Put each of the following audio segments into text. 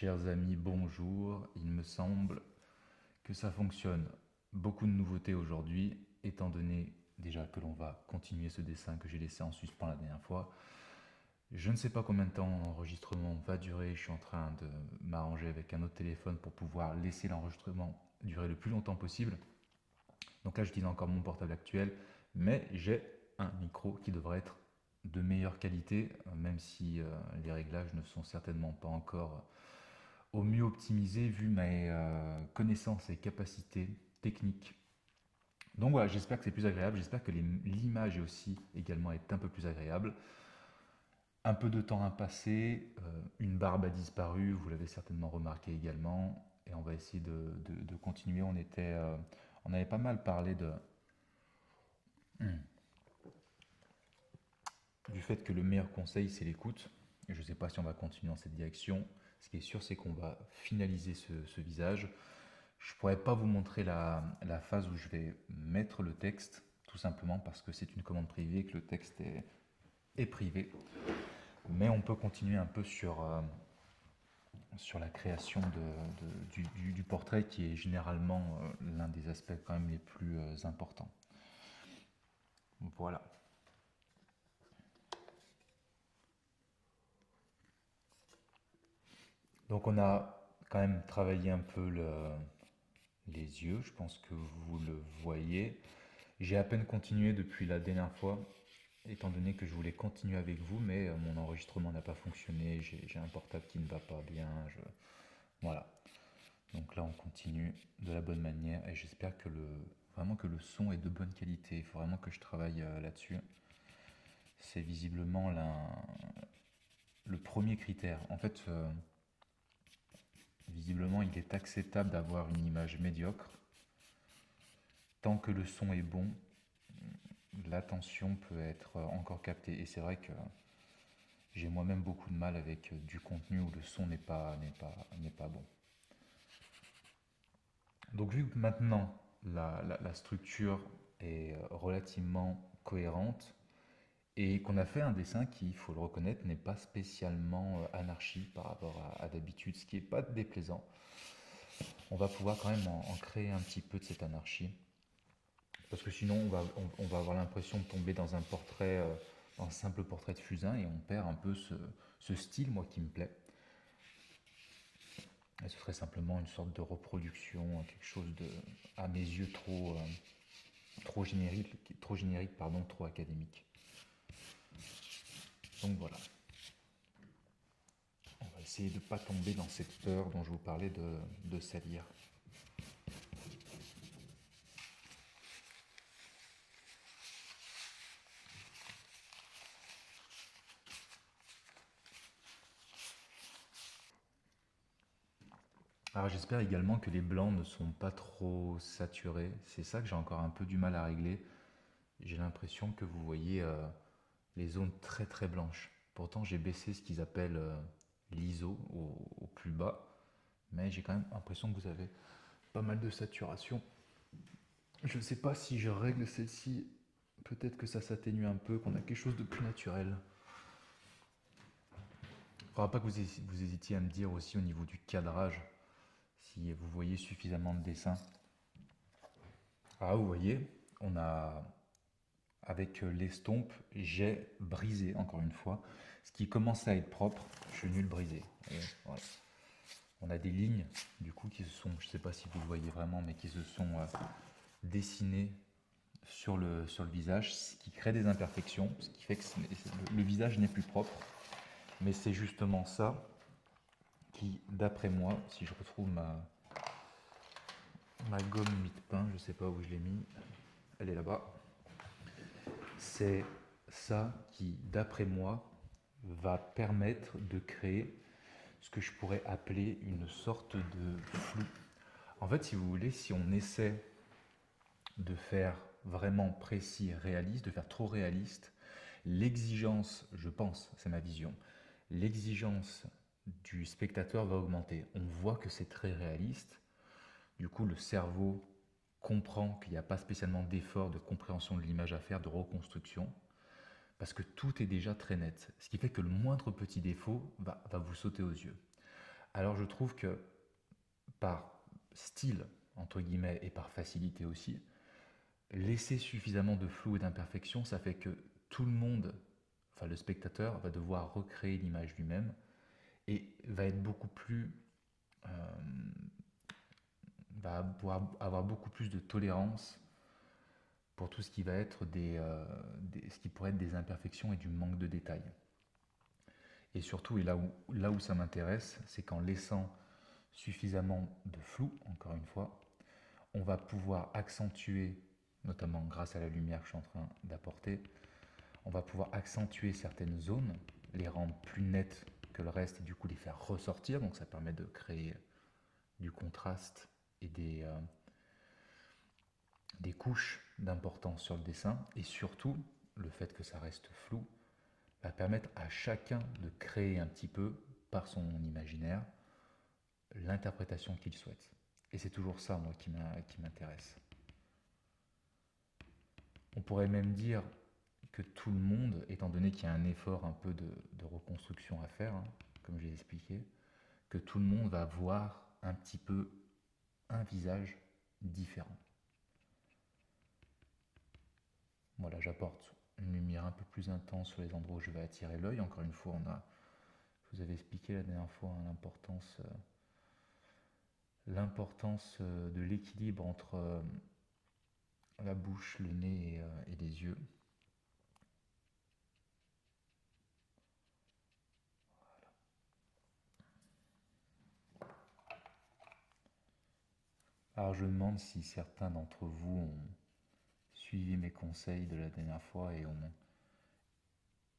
Chers amis, bonjour. Il me semble que ça fonctionne. Beaucoup de nouveautés aujourd'hui, étant donné déjà que l'on va continuer ce dessin que j'ai laissé en suspens la dernière fois. Je ne sais pas combien de temps l'enregistrement va durer. Je suis en train de m'arranger avec un autre téléphone pour pouvoir laisser l'enregistrement durer le plus longtemps possible. Donc là, j'utilise encore mon portable actuel, mais j'ai un micro qui devrait être de meilleure qualité, même si les réglages ne sont certainement pas encore au mieux optimisé vu mes connaissances et capacités techniques. Donc voilà, j'espère que c'est plus agréable, j'espère que l'image aussi également est un peu plus agréable. Un peu de temps a passé, une barbe a disparu, vous l'avez certainement remarqué également, et on va essayer de continuer. On avait pas mal parlé du fait que le meilleur conseil c'est l'écoute. Et je ne sais pas si on va continuer dans cette direction. Ce qui est sûr, c'est qu'on va finaliser ce visage. Je ne pourrais pas vous montrer la phase où je vais mettre le texte, tout simplement parce que c'est une commande privée et que le texte est privé. Mais on peut continuer un peu sur la création du portrait qui est généralement l'un des aspects quand même les plus importants. Voilà. Donc on a quand même travaillé un peu les yeux, je pense que vous le voyez. J'ai à peine continué depuis la dernière fois, étant donné que je voulais continuer avec vous, mais mon enregistrement n'a pas fonctionné, j'ai un portable qui ne va pas bien, voilà. Donc là on continue de la bonne manière et j'espère que vraiment que le son est de bonne qualité. Il faut vraiment que je travaille là-dessus. C'est visiblement le premier critère. En fait, visiblement il est acceptable d'avoir une image médiocre. Tant que le son est bon, l'attention peut être encore captée. Et c'est vrai que j'ai moi-même beaucoup de mal avec du contenu où le son n'est pas bon. Donc vu que maintenant la structure est relativement cohérente et qu'on a fait un dessin qui, il faut le reconnaître, n'est pas spécialement anarchique par rapport à d'habitude, ce qui n'est pas déplaisant, on va pouvoir quand même en créer un petit peu de cette anarchie. Parce que sinon on va avoir l'impression de tomber dans un portrait, un simple portrait de fusain et on perd un peu ce style, moi, qui me plaît. Et ce serait simplement une sorte de reproduction, quelque chose de, à mes yeux, trop générique, pardon, trop académique. Donc voilà, on va essayer de ne pas tomber dans cette peur dont je vous parlais de salir. Alors j'espère également que les blancs ne sont pas trop saturés. C'est ça que j'ai encore un peu du mal à régler. J'ai l'impression que vous voyez les zones très très blanches. Pourtant j'ai baissé ce qu'ils appellent l'ISO au plus bas. Mais j'ai quand même l'impression que vous avez pas mal de saturation. Je ne sais pas si je règle celle-ci, peut-être que ça s'atténue un peu, qu'on a quelque chose de plus naturel. Il ne faudra pas que vous hésitiez à me dire aussi au niveau du cadrage, si vous voyez suffisamment de dessins. Ah, vous voyez, on a, avec l'estompe, j'ai brisé, encore une fois. Ce qui commence à être propre, je suis venu le briser. Et voilà. On a des lignes, du coup, qui se sont, je ne sais pas si vous le voyez vraiment, mais qui se sont dessinées sur le visage, ce qui crée des imperfections, ce qui fait que le visage n'est plus propre. Mais c'est justement ça qui, d'après moi, si je retrouve ma gomme mie-de-pain, je ne sais pas où je l'ai mis, elle est là-bas. C'est ça qui, d'après moi, va permettre de créer ce que je pourrais appeler une sorte de flou. En fait, si vous voulez, si on essaie de faire vraiment précis, réaliste, de faire trop réaliste, l'exigence, je pense, c'est ma vision, l'exigence du spectateur va augmenter. On voit que c'est très réaliste, du coup le cerveau comprend qu'il n'y a pas spécialement d'effort de compréhension de l'image à faire, de reconstruction, parce que tout est déjà très net. Ce qui fait que le moindre petit défaut va vous sauter aux yeux. Alors je trouve que par style, entre guillemets, et par facilité aussi, laisser suffisamment de flou et d'imperfection, ça fait que tout le monde, enfin le spectateur, va devoir recréer l'image lui-même et va être beaucoup plus, euh, va pouvoir avoir beaucoup plus de tolérance pour tout ce qui va être ce qui pourrait être des imperfections et du manque de détails. Et surtout, et là où ça m'intéresse, c'est qu'en laissant suffisamment de flou, encore une fois, on va pouvoir accentuer, notamment grâce à la lumière que je suis en train d'apporter, on va pouvoir accentuer certaines zones, les rendre plus nettes que le reste et du coup les faire ressortir. Donc ça permet de créer du contraste et des couches d'importance sur le dessin. Et surtout, le fait que ça reste flou va permettre à chacun de créer un petit peu, par son imaginaire, l'interprétation qu'il souhaite. Et c'est toujours ça, moi, qui m'intéresse. On pourrait même dire que tout le monde, étant donné qu'il y a un effort un peu de reconstruction à faire, hein, comme j'ai expliqué, que tout le monde va voir un petit peu un visage différent. Voilà, j'apporte une lumière un peu plus intense sur les endroits où je vais attirer l'œil. Encore une fois, je vous avais expliqué la dernière fois hein, l'importance de l'équilibre entre la bouche, le nez et les yeux. Alors je me demande si certains d'entre vous ont suivi mes conseils de la dernière fois et ont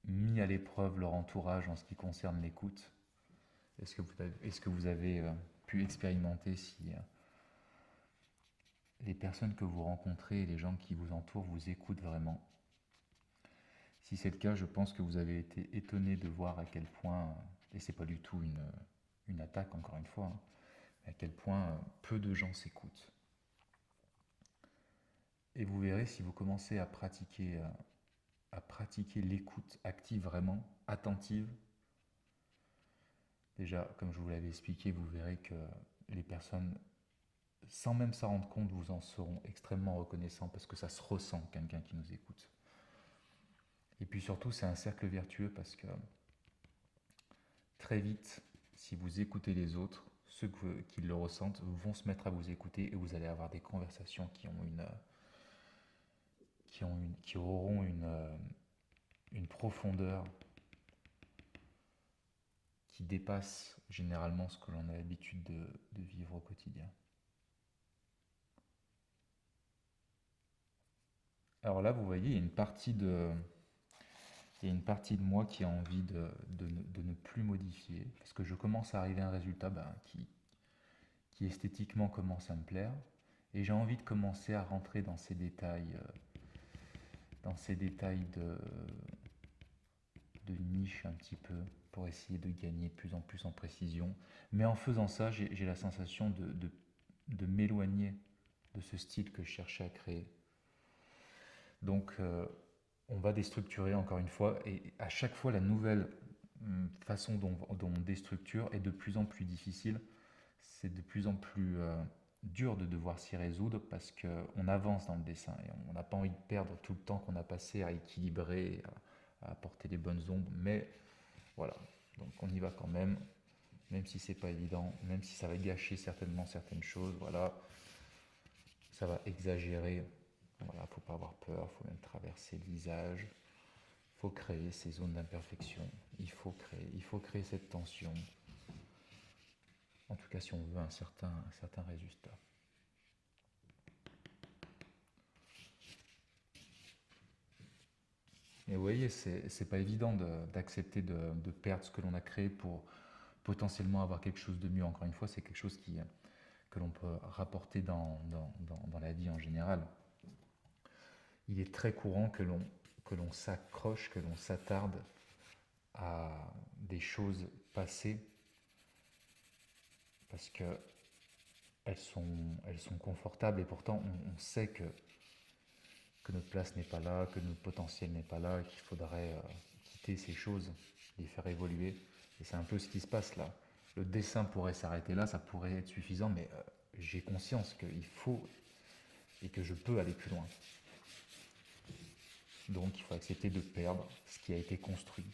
mis à l'épreuve leur entourage en ce qui concerne l'écoute. Est-ce que vous avez pu expérimenter si les personnes que vous rencontrez et les gens qui vous entourent vous écoutent vraiment? Si c'est le cas, je pense que vous avez été étonné de voir à quel point, et c'est pas du tout une attaque encore une fois, hein, à quel point peu de gens s'écoutent. Et vous verrez si vous commencez à pratiquer l'écoute active vraiment, attentive. Déjà, comme je vous l'avais expliqué, vous verrez que les personnes, sans même s'en rendre compte, vous en seront extrêmement reconnaissants parce que ça se ressent, quelqu'un qui nous écoute. Et puis surtout, c'est un cercle vertueux parce que très vite, si vous écoutez les autres, ceux qui le ressentent vont se mettre à vous écouter et vous allez avoir des conversations qui auront une profondeur qui dépasse généralement ce que l'on a l'habitude de vivre au quotidien. Alors là, vous voyez, il y a une partie de moi qui a envie de ne plus modifier, parce que je commence à arriver à un résultat qui esthétiquement commence à me plaire, et j'ai envie de commencer à rentrer dans ces détails de niche un petit peu, pour essayer de gagner de plus en plus en précision. Mais en faisant ça, j'ai la sensation de m'éloigner de ce style que je cherchais à créer. Donc on va déstructurer encore une fois, et à chaque fois la nouvelle façon dont on déstructure est de plus en plus difficile. C'est de plus en plus dur de devoir s'y résoudre parce qu'on avance dans le dessin et on n'a pas envie de perdre tout le temps qu'on a passé à équilibrer, à apporter les bonnes ombres. Mais voilà, donc on y va quand même si c'est pas évident, même si ça va gâcher certainement certaines choses. Voilà, ça va exagérer. Voilà, faut pas avoir peur, faut même traverser le visage. Il faut créer ces zones d'imperfection. Il faut créer cette tension. En tout cas, si on veut un certain résultat. Et vous voyez, c'est pas évident d'accepter de perdre ce que l'on a créé pour potentiellement avoir quelque chose de mieux. Encore une fois, c'est quelque chose que l'on peut rapporter dans la vie en général. Il est très courant que l'on s'accroche, que l'on s'attarde à des choses passées parce qu'elles elles sont confortables et pourtant on sait que notre place n'est pas là, que notre potentiel n'est pas là, qu'il faudrait quitter ces choses, les faire évoluer. Et c'est un peu ce qui se passe là. le dessin pourrait s'arrêter là, ça pourrait être suffisant, mais j'ai conscience qu'il faut et que je peux aller plus loin. Donc il faut accepter de perdre ce qui a été construit.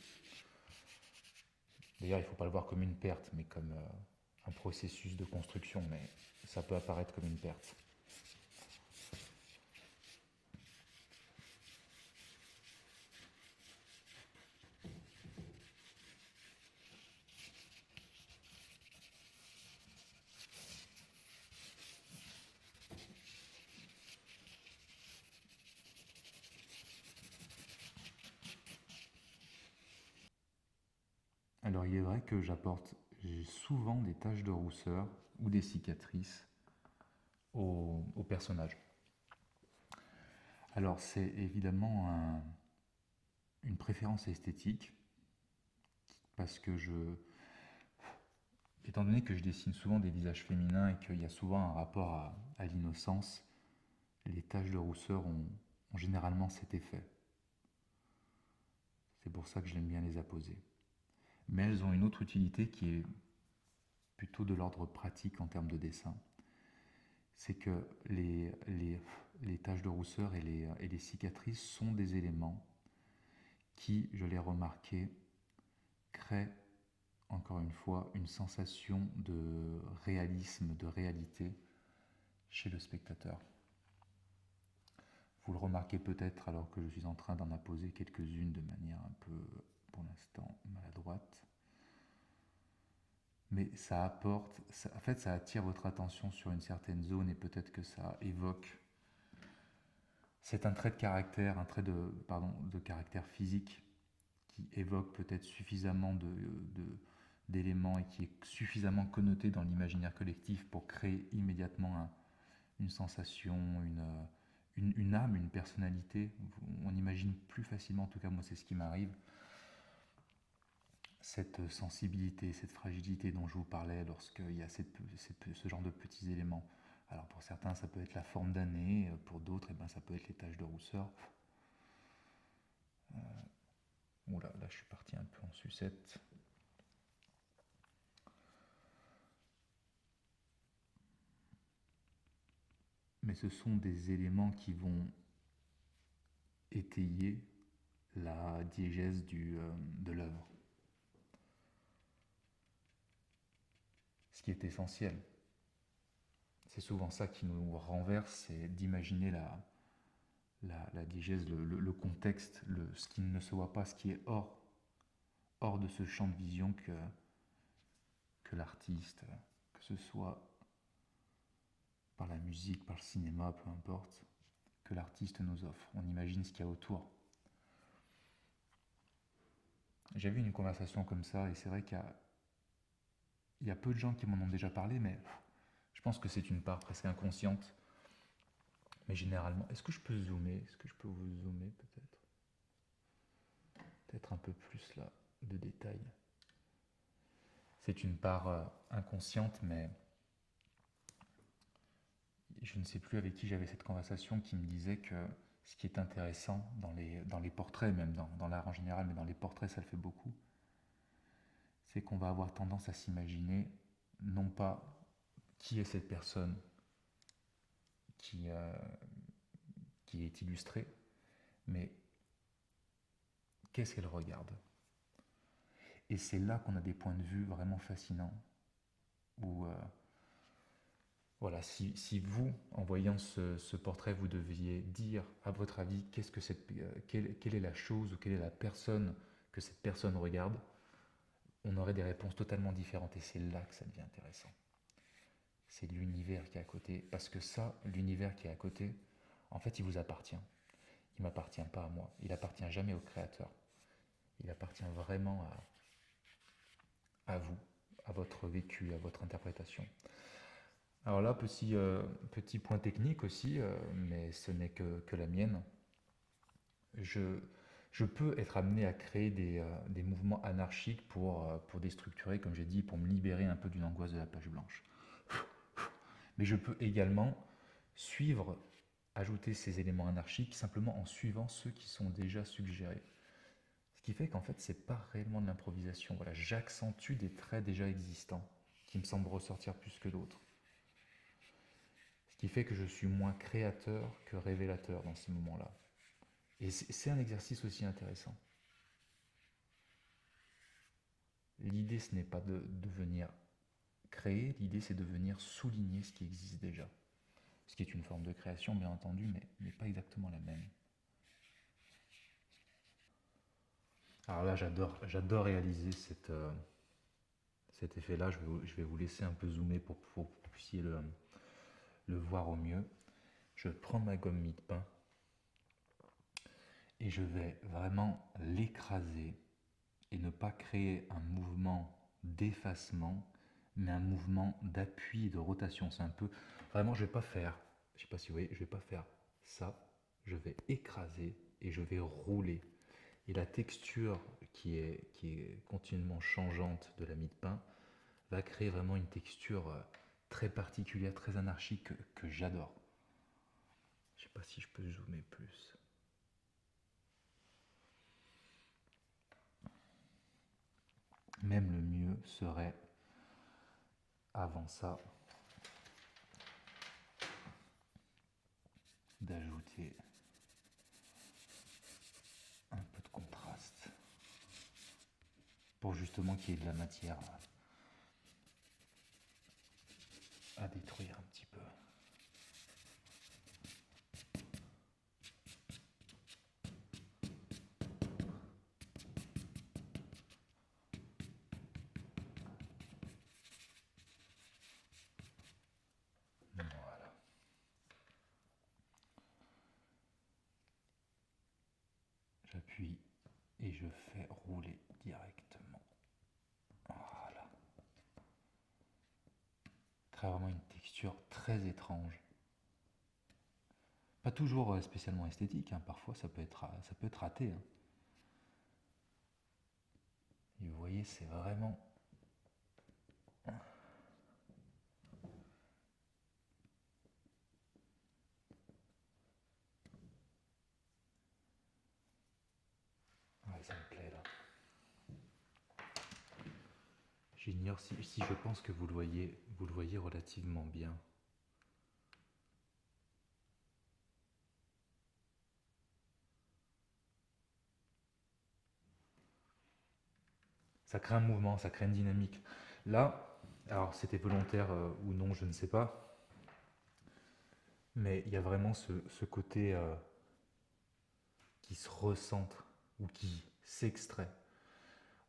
D'ailleurs, il ne faut pas le voir comme une perte, mais comme un processus de construction, mais ça peut apparaître comme une perte. Alors il est vrai que j'apporte souvent des taches de rousseur ou des cicatrices au personnage. Alors c'est évidemment une préférence esthétique, parce que étant donné que je dessine souvent des visages féminins et qu'il y a souvent un rapport à l'innocence, les taches de rousseur ont généralement cet effet. C'est pour ça que j'aime bien les apposer. Mais elles ont une autre utilité qui est plutôt de l'ordre pratique en termes de dessin. C'est que les taches de rousseur et les cicatrices sont des éléments qui, je l'ai remarqué, créent encore une fois une sensation de réalisme, de réalité chez le spectateur. Vous le remarquez peut-être alors que je suis en train d'en apposer quelques-unes de manière un peu, pour l'instant, maladroite. Mais ça apporte, en fait ça attire votre attention sur une certaine zone et peut-être que ça évoque. C'est un trait de caractère, de caractère physique qui évoque peut-être suffisamment d'éléments et qui est suffisamment connoté dans l'imaginaire collectif pour créer immédiatement une sensation, une âme, une personnalité. On imagine plus facilement, en tout cas moi c'est ce qui m'arrive, cette sensibilité, cette fragilité dont je vous parlais lorsqu'il y a ce genre de petits éléments. Alors pour certains ça peut être la forme d'un nez, pour d'autres ça peut être les taches de rousseur. Oula, là je suis parti un peu en sucette. Mais ce sont des éléments qui vont étayer la diégèse de l'œuvre. Ce qui est essentiel. C'est souvent ça qui nous renverse, c'est d'imaginer la diégèse, le contexte, ce qui ne se voit pas, ce qui est hors de ce champ de vision que l'artiste, que ce soit par la musique, par le cinéma, peu importe, que l'artiste nous offre. On imagine ce qu'il y a autour. J'ai vu une conversation comme ça et c'est vrai qu'il y a peu de gens qui m'en ont déjà parlé, mais je pense que c'est une part presque inconsciente. Mais généralement, est-ce que je peux zoomer? Est-ce que je peux vous zoomer peut-être? Peut-être un peu plus là de détails. C'est une part inconsciente, mais je ne sais plus avec qui j'avais cette conversation qui me disait que ce qui est intéressant dans les portraits, même dans l'art en général, mais dans les portraits ça le fait beaucoup, c'est qu'on va avoir tendance à s'imaginer non pas qui est cette personne qui, qui est illustrée, mais qu'est-ce qu'elle regarde. Et c'est là qu'on a des points de vue vraiment fascinants, où voilà, si vous, en voyant ce portrait, vous deviez dire, à votre avis, quelle est la chose ou quelle est la personne que cette personne regarde, on aurait des réponses totalement différentes et c'est là que ça devient intéressant. C'est l'univers qui est à côté, parce que ça, l'univers qui est à côté, en fait, il vous appartient. Il ne m'appartient pas à moi, il appartient jamais au créateur. Il appartient vraiment à vous, à votre vécu, à votre interprétation. Alors là, petit point technique aussi, mais ce n'est que la mienne. Je peux être amené à créer des mouvements anarchiques pour déstructurer, comme j'ai dit, pour me libérer un peu d'une angoisse de la page blanche. Mais je peux également ajouter ces éléments anarchiques simplement en suivant ceux qui sont déjà suggérés. Ce qui fait qu'en fait, c'est pas réellement de l'improvisation. Voilà, j'accentue des traits déjà existants qui me semblent ressortir plus que d'autres. Ce qui fait que je suis moins créateur que révélateur dans ces moments-là. Et c'est un exercice aussi intéressant. L'idée, ce n'est pas de venir créer, l'idée, c'est de venir souligner ce qui existe déjà. Ce qui est une forme de création, bien entendu, mais pas exactement la même. Alors là, j'adore réaliser cet effet-là. Je vais vous laisser un peu zoomer pour que vous puissiez le voir au mieux. Je prends ma gomme mie-de-pain et je vais vraiment l'écraser et ne pas créer un mouvement d'effacement, mais un mouvement d'appui et de rotation. C'est un peu... Vraiment, je vais pas faire, je sais pas si vous voyez, je vais pas faire ça. Je vais écraser et je vais rouler. Et la texture qui est continuellement changeante de la mie de pain va créer vraiment une texture très particulière, très anarchique que j'adore. Je sais pas si je peux zoomer plus. Même le mieux serait, avant ça, d'ajouter un peu de contraste pour justement qu'il y ait de la matière à détruire un petit peu. Voilà. J'appuie et je fais rouler directement. Voilà. Crée vraiment une texture très étrange. Pas toujours spécialement esthétique, hein. Parfois ça peut être raté. Hein. Et vous voyez, c'est vraiment... Ouais, ça me plaît là. J'ignore si je pense que vous le voyez relativement bien. Ça crée un mouvement, ça crée une dynamique. Là, alors c'était volontaire ou non, je ne sais pas, mais il y a vraiment ce côté qui se recentre ou qui s'extrait.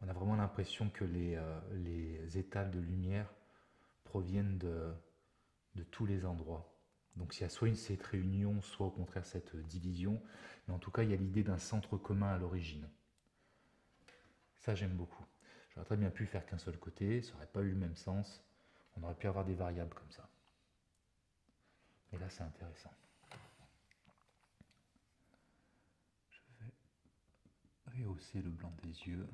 On a vraiment l'impression que les étals de lumière proviennent de tous les endroits. Donc il y a soit cette réunion, soit au contraire cette division, mais en tout cas il y a l'idée d'un centre commun à l'origine. Ça j'aime beaucoup. J'aurais très bien pu faire qu'un seul côté, ça n'aurait pas eu le même sens, on aurait pu avoir des variables comme ça. Mais là c'est intéressant. Je vais rehausser le blanc des yeux.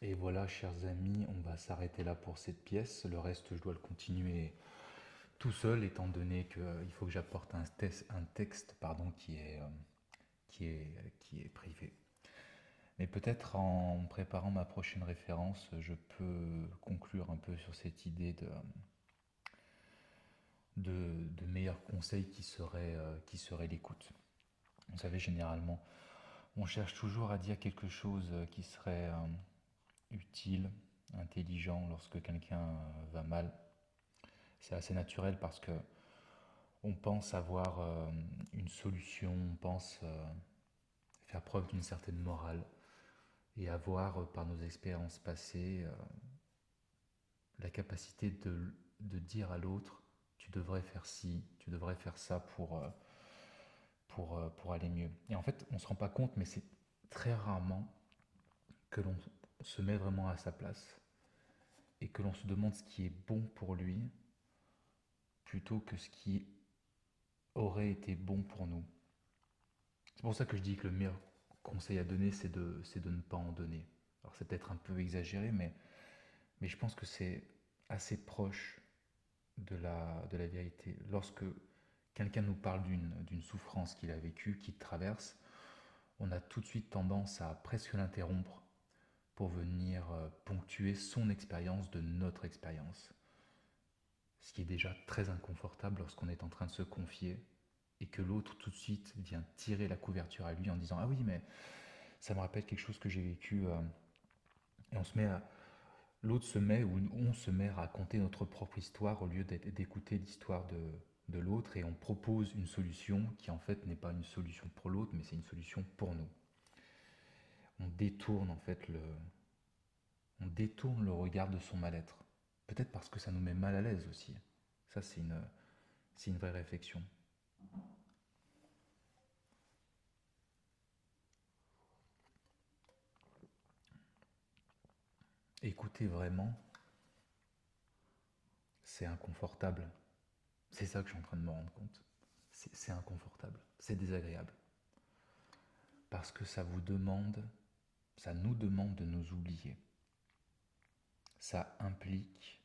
Et voilà, chers amis, on va s'arrêter là pour cette pièce. Le reste, je dois le continuer tout seul, étant donné qu'il faut que j'apporte un texte pardon, qui est privé. Mais peut-être en préparant ma prochaine référence, je peux conclure un peu sur cette idée de meilleurs conseils qui serait l'écoute. Vous savez, généralement, on cherche toujours à dire quelque chose qui serait utile, intelligent lorsque quelqu'un va mal. C'est assez naturel parce que on pense avoir une solution, on pense faire preuve d'une certaine morale et avoir par nos expériences passées la capacité de dire à l'autre tu devrais faire ci, tu devrais faire ça pour aller mieux. Et en fait, on ne se rend pas compte, mais c'est très rarement que l'on se met vraiment à sa place et que l'on se demande ce qui est bon pour lui plutôt que ce qui aurait été bon pour nous. C'est pour ça que je dis que le meilleur conseil à donner, c'est de ne pas en donner. Alors c'est peut-être un peu exagéré, mais je pense que c'est assez proche de la vérité. Lorsque quelqu'un nous parle d'une souffrance qu'il a vécue, qu'il traverse, on a tout de suite tendance à presque l'interrompre pour venir ponctuer son expérience de notre expérience. Ce qui est déjà très inconfortable lorsqu'on est en train de se confier et que l'autre tout de suite vient tirer la couverture à lui en disant « Ah oui, mais ça me rappelle quelque chose que j'ai vécu. » Et l'autre se met, ou on se met à raconter notre propre histoire au lieu d'écouter l'histoire de l'autre, et on propose une solution qui en fait n'est pas une solution pour l'autre, mais c'est une solution pour nous. On détourne en fait on détourne le regard de son mal-être. Peut-être parce que ça nous met mal à l'aise aussi. Ça, c'est une vraie réflexion. Écouter vraiment, c'est inconfortable. C'est ça que je suis en train de me rendre compte. C'est inconfortable, c'est désagréable. Parce que ça nous demande de nous oublier. Ça implique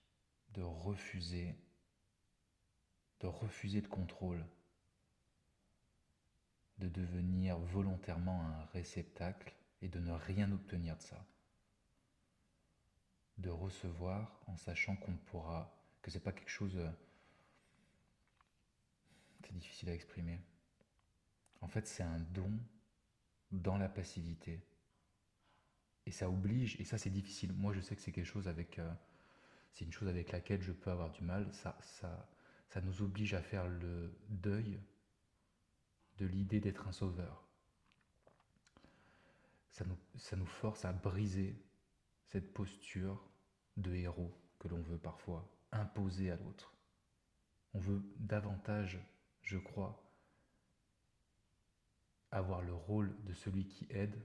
de refuser le contrôle, de devenir volontairement un réceptacle et de ne rien obtenir de ça. De recevoir en sachant que c'est pas quelque chose, c'est difficile à exprimer. En fait, c'est un don dans la passivité. Et ça oblige, et ça c'est difficile. Moi je sais que c'est quelque chose c'est une chose avec laquelle je peux avoir du mal. Ça nous oblige à faire le deuil de l'idée d'être un sauveur. Ça nous force à briser cette posture de héros que l'on veut parfois imposer à l'autre. On veut davantage, je crois, avoir le rôle de celui qui aide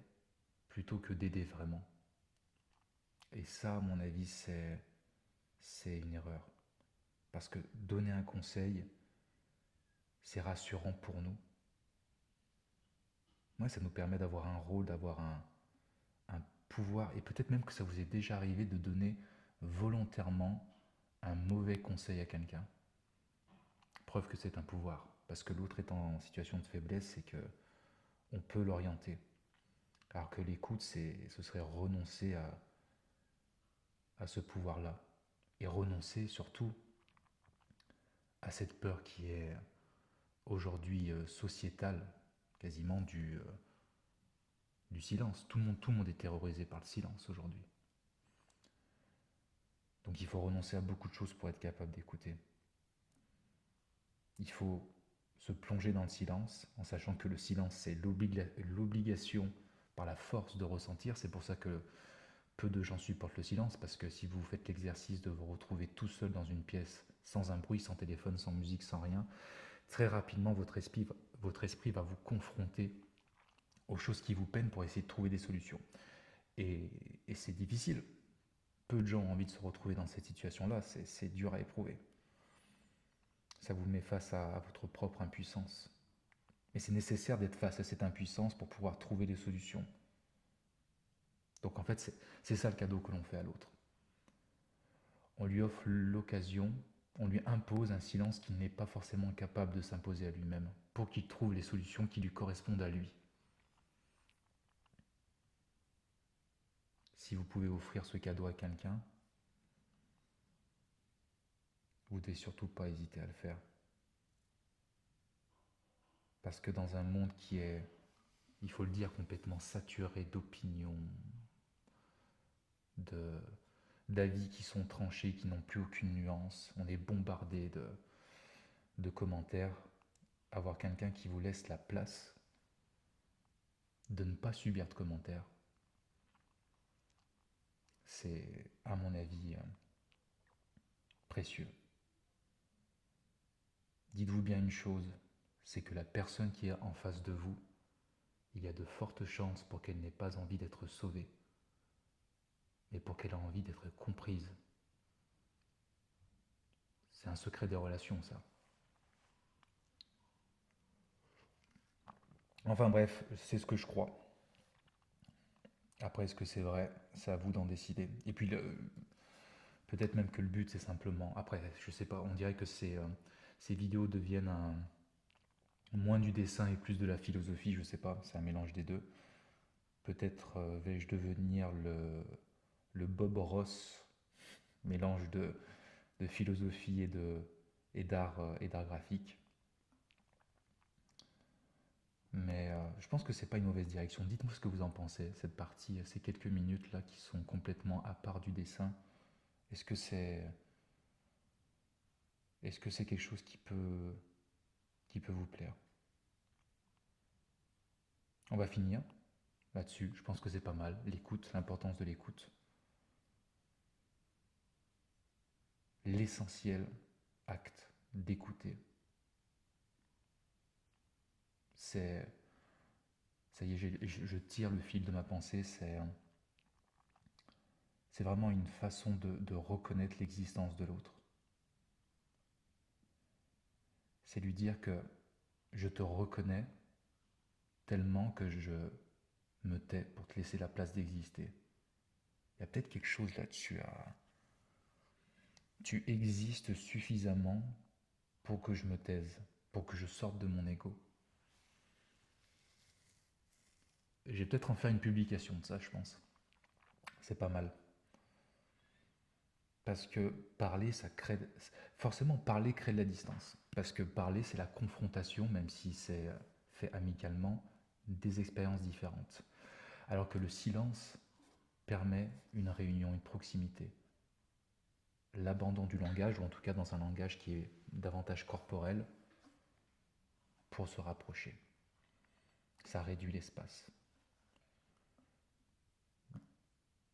plutôt que d'aider vraiment. Et ça, à mon avis, c'est une erreur. Parce que donner un conseil, c'est rassurant pour nous. Moi, ça nous permet d'avoir un rôle, d'avoir un pouvoir, et peut-être même que ça vous est déjà arrivé de donner volontairement un mauvais conseil à quelqu'un. Preuve que c'est un pouvoir, parce que l'autre est en situation de faiblesse et que on peut l'orienter. Alors que l'écoute, ce serait renoncer à ce pouvoir-là, et renoncer surtout à cette peur qui est aujourd'hui sociétale, quasiment du silence. Tout le monde est terrorisé par le silence aujourd'hui. Donc il faut renoncer à beaucoup de choses pour être capable d'écouter. Il faut se plonger dans le silence en sachant que le silence c'est l'obligation par la force de ressentir. C'est pour ça que peu de gens supportent le silence, parce que si vous faites l'exercice de vous retrouver tout seul dans une pièce, sans un bruit, sans téléphone, sans musique, sans rien, très rapidement votre esprit va vous confronter aux choses qui vous peinent pour essayer de trouver des solutions. Et c'est difficile. Peu de gens ont envie de se retrouver dans cette situation-là, c'est dur à éprouver. Ça vous met face à votre propre impuissance. Mais c'est nécessaire d'être face à cette impuissance pour pouvoir trouver des solutions. Donc en fait, c'est ça le cadeau que l'on fait à l'autre. On lui offre l'occasion, on lui impose un silence qu'il n'est pas forcément capable de s'imposer à lui-même, pour qu'il trouve les solutions qui lui correspondent à lui. Si vous pouvez offrir ce cadeau à quelqu'un, vous ne devez surtout pas hésiter à le faire. Parce que dans un monde qui est, il faut le dire, complètement saturé d'opinions, d'avis qui sont tranchés, qui n'ont plus aucune nuance, on est bombardé de commentaires. Avoir quelqu'un qui vous laisse la place de ne pas subir de commentaires, c'est, à mon avis, précieux. Dites-vous bien une chose, c'est que la personne qui est en face de vous, il y a de fortes chances pour qu'elle n'ait pas envie d'être sauvée, mais pour qu'elle ait envie d'être comprise. C'est un secret des relations, ça. Enfin bref, c'est ce que je crois. Après, est-ce que c'est vrai? C'est à vous d'en décider. Et puis, peut-être même que le but, c'est simplement... Après, je sais pas, on dirait que ces vidéos deviennent moins du dessin et plus de la philosophie, je sais pas, c'est un mélange des deux. Peut-être vais-je devenir le Bob Ross, mélange de philosophie et d'art graphique. Mais je pense que c'est pas une mauvaise direction. Dites-moi ce que vous en pensez, cette partie, ces quelques minutes là qui sont complètement à part du dessin. Est-ce que c'est est-ce que c'est quelque chose qui peut vous plaire? On va finir là-dessus. Je pense que c'est pas mal. L'écoute, l'importance de l'écoute. L'essentiel acte d'écouter. C'est ça y est, je tire le fil de ma pensée. C'est vraiment une façon de reconnaître l'existence de l'autre. C'est lui dire que je te reconnais tellement que je me tais pour te laisser la place d'exister. Il y a peut-être quelque chose là-dessus à... Tu existes suffisamment pour que je me taise, pour que je sorte de mon ego. Je vais peut-être en faire une publication de ça, je pense. C'est pas mal. Parce que parler, ça crée... Forcément, parler crée de la distance. Parce que parler, c'est la confrontation, même si c'est fait amicalement, des expériences différentes. Alors que le silence permet une réunion, une proximité. L'abandon du langage, ou en tout cas dans un langage qui est davantage corporel, pour se rapprocher. Ça réduit l'espace.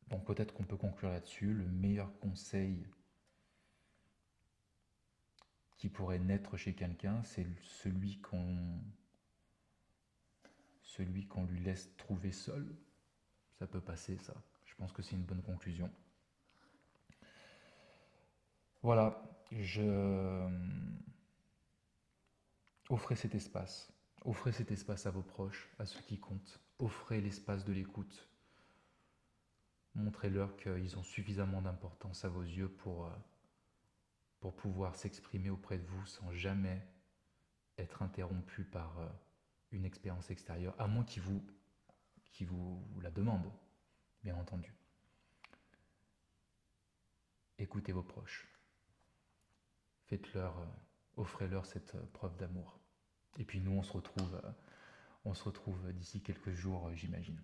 Donc peut-être qu'on peut conclure là-dessus. Le meilleur conseil qui pourrait naître chez quelqu'un, c'est celui qu'on lui laisse trouver seul. Ça peut passer, ça. Je pense que c'est une bonne conclusion. Voilà, offrez cet espace. Offrez cet espace à vos proches, à ceux qui comptent. Offrez l'espace de l'écoute. Montrez-leur qu'ils ont suffisamment d'importance à vos yeux pour pouvoir s'exprimer auprès de vous sans jamais être interrompu par une expérience extérieure, à moins qu'ils vous la demandent, bien entendu. Écoutez vos proches. Faites-leur, offrez-leur cette preuve d'amour. Et puis nous, on se retrouve d'ici quelques jours, j'imagine.